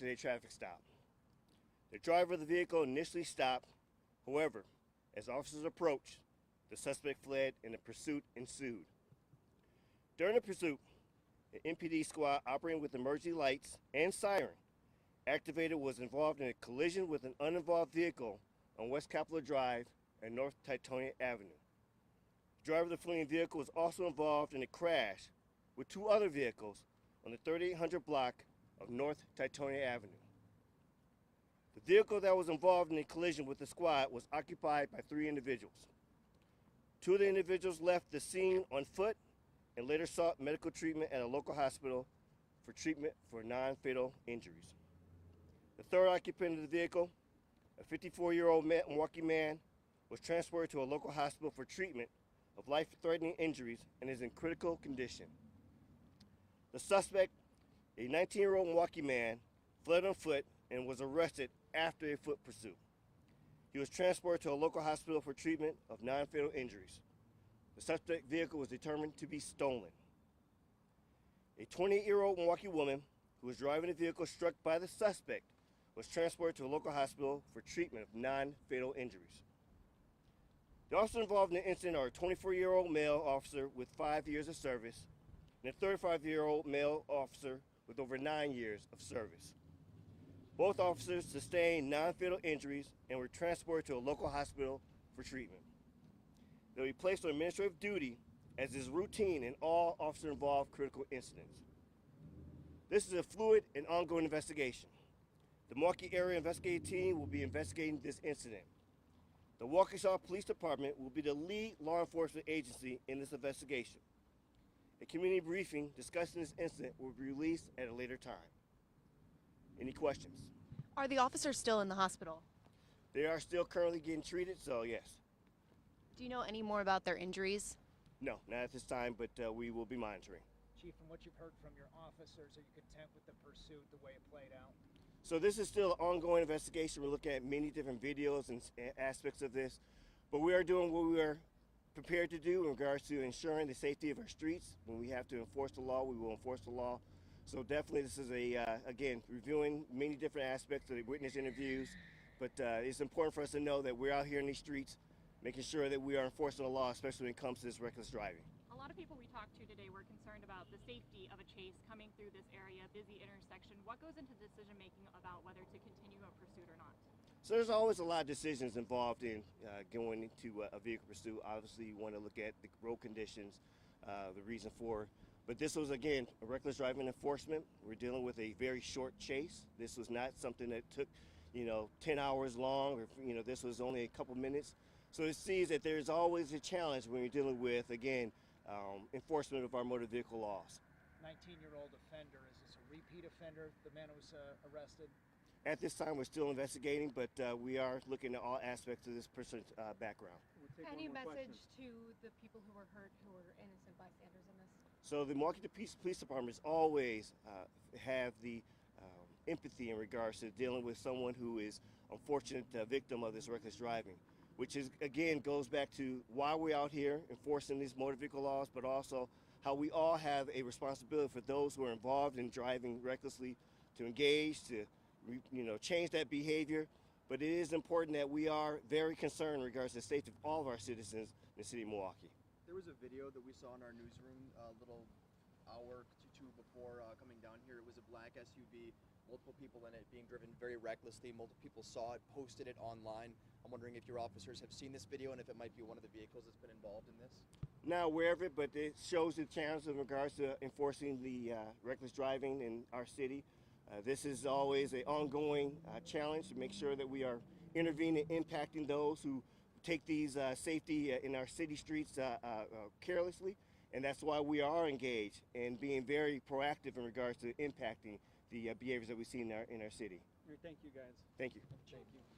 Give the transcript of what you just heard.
conducted a traffic stop. The driver of the vehicle initially stopped. However, as officers approached, the suspect fled and the pursuit ensued. During the pursuit, the MPD squad operating with emergency lights and siren activated was involved in a collision with an uninvolved vehicle on West Capitol Drive and North Teutonia Avenue. The driver of the fleeing vehicle was also involved in a crash with two other vehicles on the 3800 block of North Teutonia Avenue. The vehicle that was involved in the collision with the squad was occupied by 3 individuals. 2 of the individuals left the scene on foot and later sought medical treatment at a local hospital for treatment for non-fatal injuries. The third occupant of the vehicle, a 54-year-old Milwaukee man, was transported to a local hospital for treatment of life-threatening injuries and is in critical condition. The suspect, a 19-year-old Milwaukee man, fled on foot and was arrested after a foot pursuit. He was transported to a local hospital for treatment of non-fatal injuries. The suspect vehicle was determined to be stolen. A 28-year-old Milwaukee woman who was driving the vehicle struck by the suspect was transported to a local hospital for treatment of non-fatal injuries. The officers involved in the incident are a 24-year-old male officer with 5 years of service and a 35-year-old male officer with over 9 years of service. Both officers sustained non-fatal injuries and were transported to a local hospital for treatment. They'll be placed on administrative duty, as is routine in all officer-involved critical incidents. This is a fluid and ongoing investigation. The Milwaukee Area Investigative Team will be investigating this incident. The Waukesha Police Department will be the lead law enforcement agency in this investigation. A community briefing discussing this incident will be released at a later time. Any questions? Are the officers still in the hospital? They are still currently getting treated, so yes. Do you know any more about their injuries? No, not at this time, but we will be monitoring. Chief, from what you've heard from your officers, are you content with the pursuit, the way it played out? So this is still an ongoing investigation. We're looking at many different videos and aspects of this, but we are doing what we are prepared to do in regards to ensuring the safety of our streets. When we have to enforce the law, we will enforce the law. So definitely this is again, reviewing many different aspects of the witness interviews, but it's important for us to know that we're out here in these streets making sure that we are enforcing the law, especially when it comes to this reckless driving. A lot of people we talked to today were concerned about the safety of a chase coming through this area, busy intersection. What goes into decision making about whether to continue a pursuit or not? So there's always a lot of decisions involved in going into a vehicle pursuit. Obviously, you want to look at the road conditions, the reason for. But this was, again, a reckless driving enforcement. We're dealing with a very short chase. This was not something that took, 10 hours long, or, this was only a couple minutes. So it sees that there's always a challenge when you're dealing with, again, enforcement of our motor vehicle laws. 19-year-old offender, is this a repeat offender, the man who was arrested? At this time, we're still investigating, but we are looking at all aspects of this person's background. Any message to the people who were hurt, who were innocent bystanders in this? So the Milwaukee Police Department always have the empathy in regards to dealing with someone who is unfortunate victim of this reckless driving, which is, again, goes back to why we're out here enforcing these motor vehicle laws, but also how we all have a responsibility for those who are involved in driving recklessly to engage, to change that behavior. But it is important that we are very concerned in regards to the safety of all of our citizens in the city of Milwaukee. There was a video that we saw in our newsroom a little hour to two before coming down here. It was a black SUV, multiple people in it being driven very recklessly. Multiple people saw it, posted it online. I'm wondering if your officers have seen this video and if it might be one of the vehicles that's been involved in this. Not aware of it, but it shows the challenge in regards to enforcing the reckless driving in our city. This is always an ongoing challenge to make sure that we are intervening and impacting those who take these safety in our city streets carelessly, and that's why we are engaged and being very proactive in regards to impacting the behaviors that we see in our city. Thank you, guys. Thank you. Thank you.